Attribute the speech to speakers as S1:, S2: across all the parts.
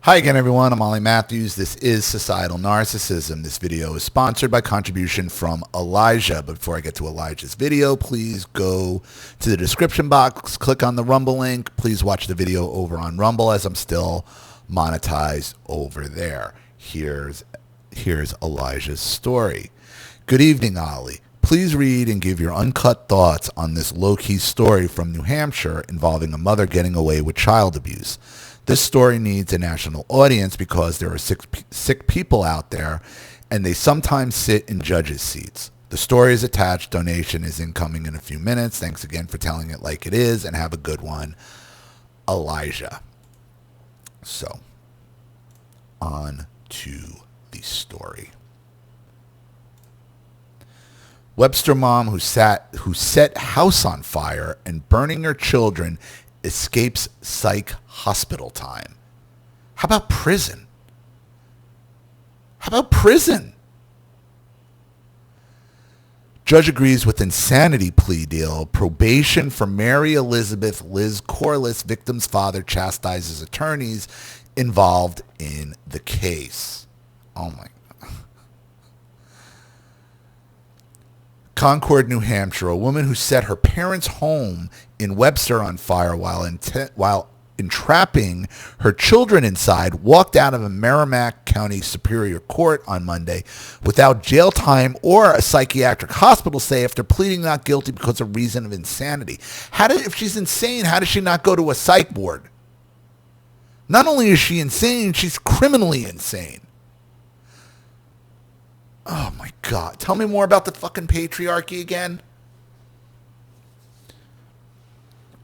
S1: Hi again, everyone. I'm Ollie Matthews. This is Societal Narcissism. This video is sponsored by contribution from Elijah. But before I get to Elijah's video, please go to the description box, click on the Rumble link. Please watch the video over on Rumble as I'm still monetized over there. Here's Elijah's story. Good evening, Ollie. Please read and give your uncut thoughts on this low-key story from New Hampshire involving a mother getting away with child abuse. This story needs a national audience because there are sick people out there, and they sometimes sit in judges' seats. The story is attached. Donation is incoming in a few minutes. Thanks again for telling it like it is, and have a good one, Elijah. So, on to the story. Webster mom who set house on fire and burning her children escapes psych hospital time. How about prison? Judge agrees with insanity plea deal. Probation for Mary Elizabeth Liz Corliss, victim's father, chastises attorneys involved in the case. Oh my. Concord, New Hampshire, a woman who set her parents' home in Webster on fire while entrapping her children inside walked out of a Merrimack County Superior Court on Monday without jail time or a psychiatric hospital stay after pleading not guilty because of reason of insanity. If she's insane, how does she not go to a psych ward? Not only is she insane, she's criminally insane. Oh my God. Tell me more about the fucking patriarchy again.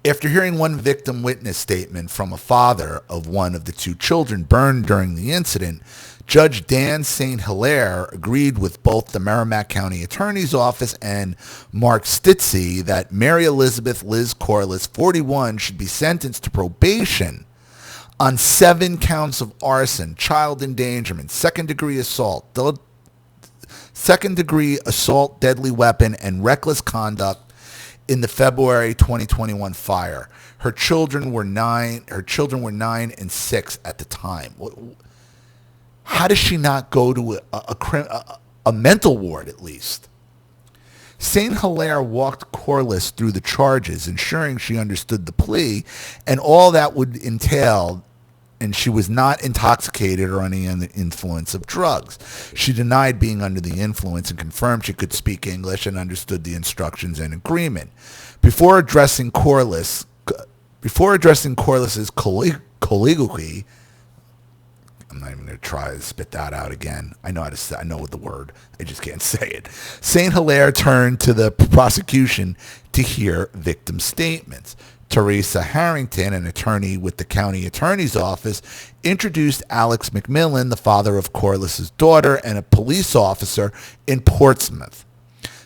S1: After hearing one victim witness statement from a father of one of the two children burned during the incident, Judge Dan St. Hilaire agreed with both the Merrimack County Attorney's Office and Mark Stitzy that Mary Elizabeth Liz Corliss, 41, should be sentenced to probation on 7 counts of arson, child endangerment, second-degree assault, deadly weapon, and reckless conduct in the February 2021 fire. Her children were 9 and 6 at the time. How does she not go to a mental ward at least? St. Hilaire walked Corliss through the charges, ensuring she understood the plea and all that would entail, and she was not intoxicated or under the influence of drugs. She denied being under the influence and confirmed she could speak English and understood the instructions and agreement. Before addressing Corliss's colloquy, I'm not even going to try to spit that out again. I know the word. I just can't say it. St. Hilaire turned to the prosecution to hear victim statements. Teresa Harrington, an attorney with the county attorney's office, introduced Alex McMillan, the father of Corliss's daughter and a police officer in Portsmouth.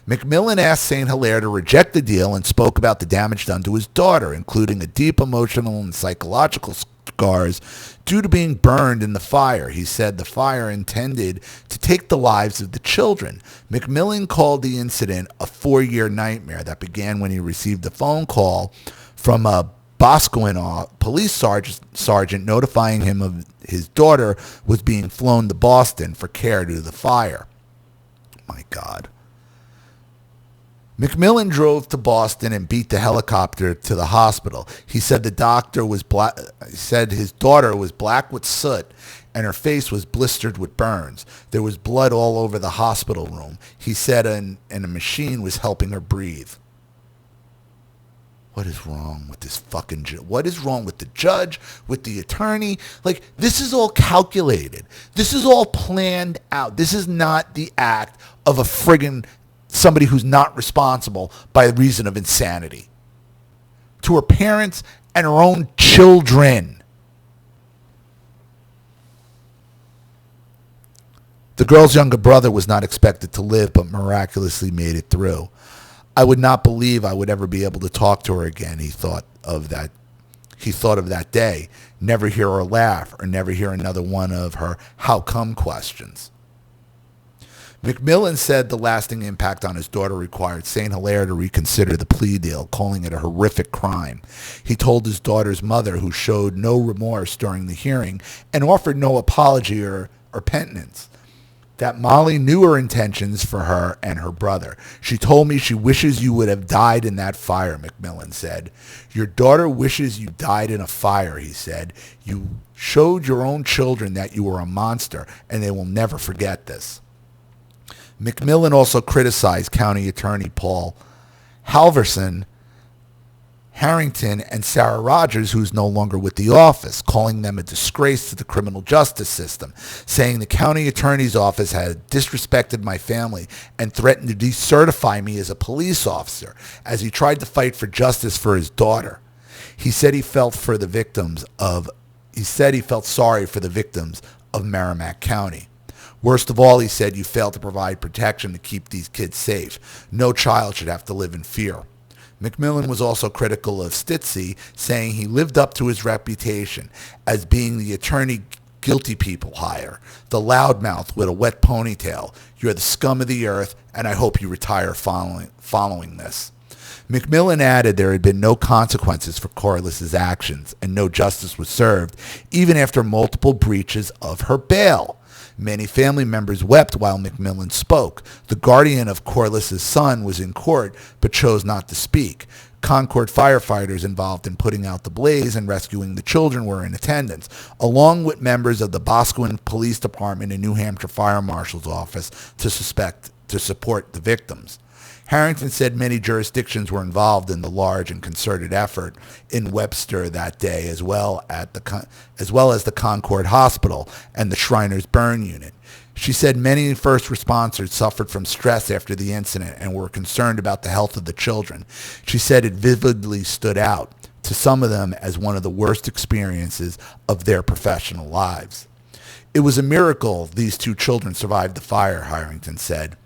S1: McMillan asked St. Hilaire to reject the deal and spoke about the damage done to his daughter, including a deep emotional and psychological scars due to being burned in the fire. He said the fire intended to take the lives of the children. McMillan called the incident a 4-year nightmare that began when he received a phone call from a Boscawen police sergeant notifying him of his daughter was being flown to Boston for care due to the fire. My God. McMillan drove to Boston and beat the helicopter to the hospital. He said his daughter was black with soot and her face was blistered with burns. There was blood all over the hospital room. He said and a machine was helping her breathe. What is wrong with this fucking what is wrong with the judge, with the attorney? Like, this is all calculated. This is all planned out. This is not the act of a friggin' somebody who's not responsible by reason of insanity. To her parents and her own children. The girl's younger brother was not expected to live, but miraculously made it through. I would not believe I would ever be able to talk to her again, he thought of that day. Never hear her laugh or never hear another one of her how come questions. McMillan said the lasting impact on his daughter required St. Hilaire to reconsider the plea deal, calling it a horrific crime. He told his daughter's mother, who showed no remorse during the hearing and offered no apology or penitence, that Molly knew her intentions for her and her brother. She told me she wishes you would have died in that fire, McMillan said. Your daughter wishes you died in a fire, he said. You showed your own children that you were a monster, and they will never forget this. McMillan also criticized County Attorney Paul Halverson, Harrington, and Sarah Rogers, who's no longer with the office, calling them a disgrace to the criminal justice system, saying the county attorney's office had disrespected my family and threatened to decertify me as a police officer as he tried to fight for justice for his daughter. He said he felt sorry for the victims of Merrimack County. Worst of all, he said, you failed to provide protection to keep these kids safe. No child should have to live in fear. McMillan was also critical of Stitzy, saying he lived up to his reputation as being the attorney guilty people hire, the loudmouth with a wet ponytail. You're the scum of the earth, and I hope you retire following this. McMillan added there had been no consequences for Corliss's actions, and no justice was served, even after multiple breaches of her bail. Many family members wept while McMillan spoke. The guardian of Corliss's son was in court, but chose not to speak. Concord firefighters involved in putting out the blaze and rescuing the children were in attendance, along with members of the Boscawen Police Department and New Hampshire Fire Marshal's Office to support the victims. Harrington said many jurisdictions were involved in the large and concerted effort in Webster that day, as well as the Concord Hospital and the Shriners Burn Unit. She said many first responders suffered from stress after the incident and were concerned about the health of the children. She said it vividly stood out to some of them as one of the worst experiences of their professional lives. It was a miracle these two children survived the fire, Harrington said.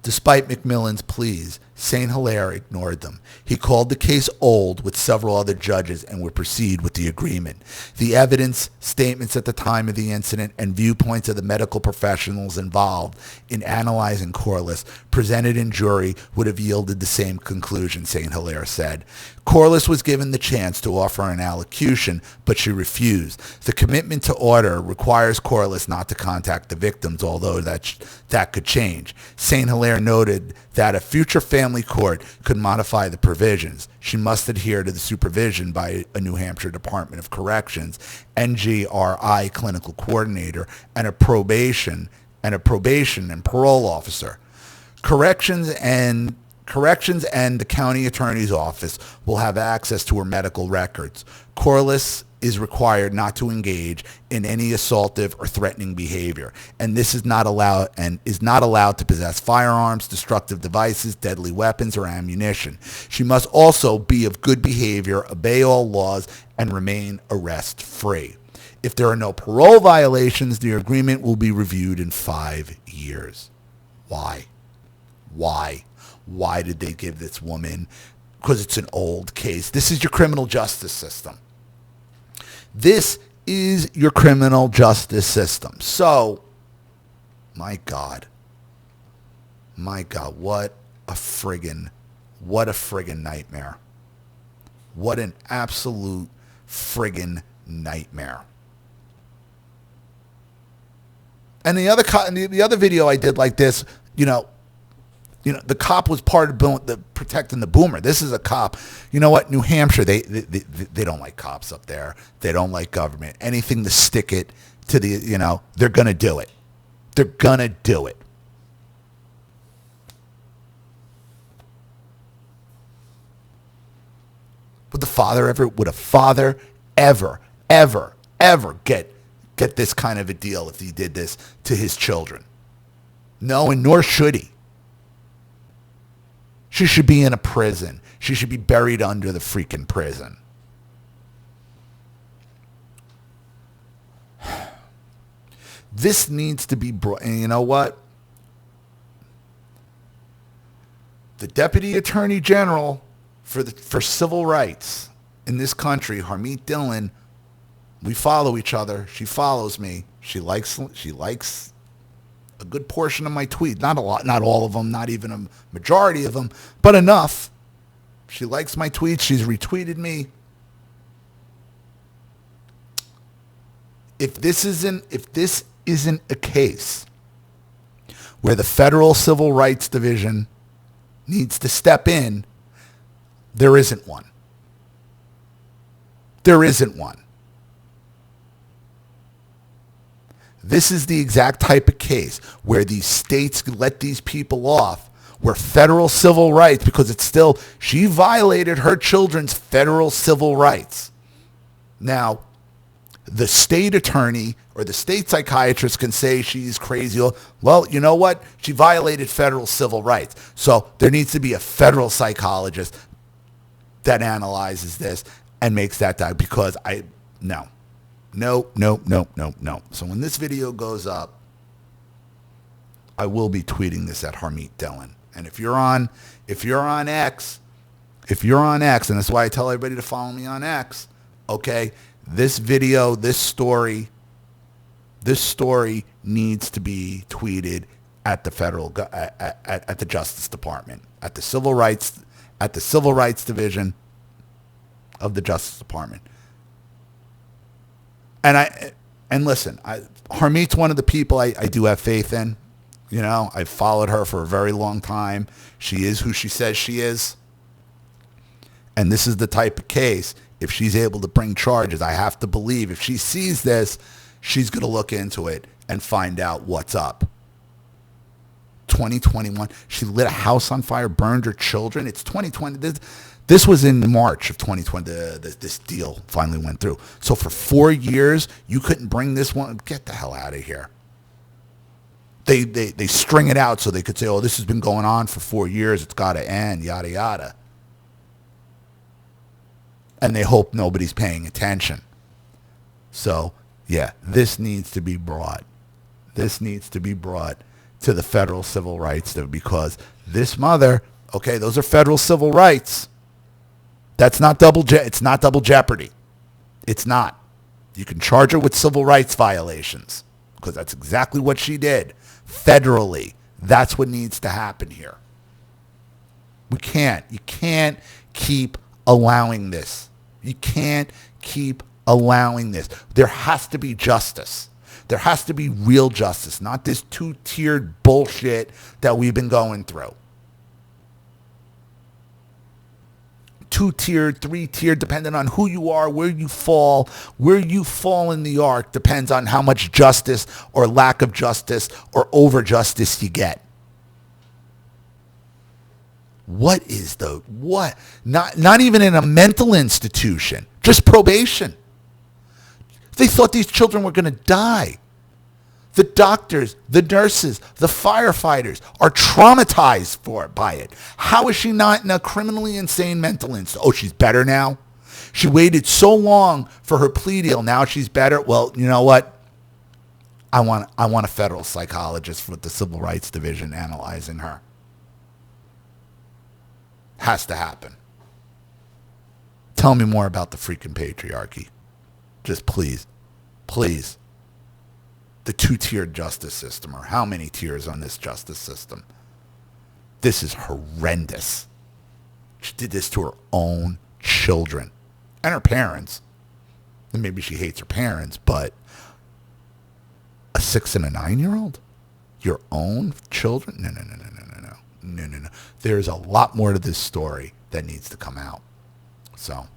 S1: Despite McMillan's pleas, St. Hilaire ignored them. He called the case old with several other judges and would proceed with the agreement. The evidence, statements at the time of the incident, and viewpoints of the medical professionals involved in analyzing Corliss presented in jury would have yielded the same conclusion, St. Hilaire said. Corliss was given the chance to offer an allocution, but she refused. The commitment to order requires Corliss not to contact the victims, although that could change. St. Hilaire noted that a future family court could modify the provisions. She must adhere to the supervision by a New Hampshire Department of Corrections, NGRI clinical coordinator, and a probation and parole officer. Corrections and the county attorney's office will have access to her medical records. Corliss is required not to engage in any assaultive or threatening behavior, and is not allowed to possess firearms, destructive devices, deadly weapons, or ammunition. She must also be of good behavior, obey all laws, and remain arrest-free. If there are no parole violations, the agreement will be reviewed in 5 years. Why? Why did they give this woman? Because it's an old case. This is your criminal justice system. This is your criminal justice system. So, my God, what a friggin' nightmare. What an absolute friggin' nightmare. And the other video I did like this, the cop was part of protecting the boomer. This is a cop. You know what? New Hampshire, they don't like cops up there. They don't like government. Anything to stick it to they're going to do it. They're going to do it. Would a father ever get this kind of a deal if he did this to his children? No, and nor should he. She should be in a prison. She should be buried under the freaking prison. This needs to be brought. And you know what? The Deputy Attorney General for civil rights in this country, Harmeet Dillon, we follow each other. She follows me. She likes a good portion of my tweets. Not a lot, not all of them, not even a majority of them, but enough. She likes my tweets. She's retweeted me. If this isn't a case where the Federal Civil Rights Division needs to step in, there isn't one. There isn't one. This is the exact type of case where these states let these people off, where federal civil rights, because it's still, she violated her children's federal civil rights. Now, the state attorney or the state psychiatrist can say she's crazy. Well, you know what? She violated federal civil rights. So there needs to be a federal psychologist that analyzes this and makes that die, because no. So when this video goes up, I will be tweeting this at Harmeet Dillon. And if you're on X, and that's why I tell everybody to follow me on X, okay, this video, this story needs to be tweeted at the federal, at the Justice Department, at the Civil Rights Division of the Justice Department. And listen, Harmeet's one of the people I do have faith in. You know, I've followed her for a very long time. She is who she says she is. And this is the type of case, if she's able to bring charges, I have to believe if she sees this, she's going to look into it and find out what's up. 2021, she lit a house on fire, burned her children. It's 2020. This was in March of 2020. This deal finally went through. So for 4 years, you couldn't bring this one. Get the hell out of here. They string it out so they could say, oh, this has been going on for 4 years. It's got to end, yada, yada. And they hope nobody's paying attention. So, yeah, this needs to be brought. This needs to be brought to the federal civil rights, because this mother, okay, those are federal civil rights. That's not it's not double jeopardy. It's not. You can charge her with civil rights violations, because that's exactly what she did federally. That's what needs to happen here. You can't keep allowing this. You can't keep allowing this. There has to be justice. There has to be real justice, not this two-tiered bullshit that we've been going through. Two-tiered, three-tiered, depending on who you are, where you fall in the arc depends on how much justice or lack of justice or over justice you get. What? Not even in a mental institution, just probation. They thought these children were going to die. The doctors, the nurses, the firefighters are traumatized by it. How is she not in a criminally insane mental institution? Oh, she's better now? She waited so long for her plea deal. Now she's better? Well, you know what? I want a federal psychologist with the Civil Rights Division analyzing her. Has to happen. Tell me more about the freaking patriarchy. Just please. The two-tiered justice system, or how many tiers on this justice system. This is horrendous. She did this to her own children and her parents. And maybe she hates her parents, but a 6 and a 9-year-old? Your own children? No. There's a lot more to this story that needs to come out. So,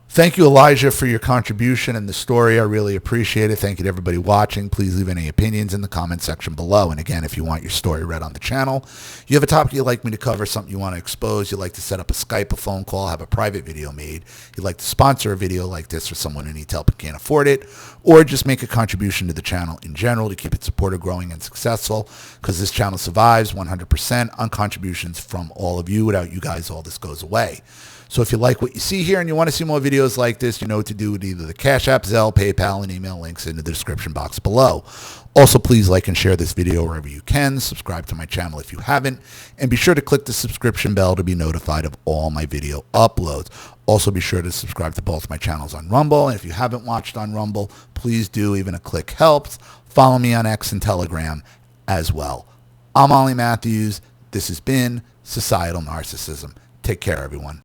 S1: thank you, Elijah, for your contribution in the story. I really appreciate it. Thank you to everybody watching. Please leave any opinions in the comment section below. And again, if you want your story read on the channel, you have a topic you'd like me to cover, something you want to expose, you'd like to set up a Skype, a phone call, have a private video made, you'd like to sponsor a video like this for someone who needs help and can't afford it, or just make a contribution to the channel in general to keep it supported, growing, and successful, because this channel survives 100% on contributions from all of you. Without you guys, all this goes away. So if you like what you see here and you want to see more videos like this, you know what to do with either the Cash App, Zelle, PayPal, and email links in the description box below. Also, please like and share this video wherever you can. Subscribe to my channel if you haven't. And be sure to click the subscription bell to be notified of all my video uploads. Also, be sure to subscribe to both my channels on Rumble. And if you haven't watched on Rumble, please do. Even a click helps. Follow me on X and Telegram as well. I'm Ollie Matthews. This has been Societal Narcissism. Take care, everyone.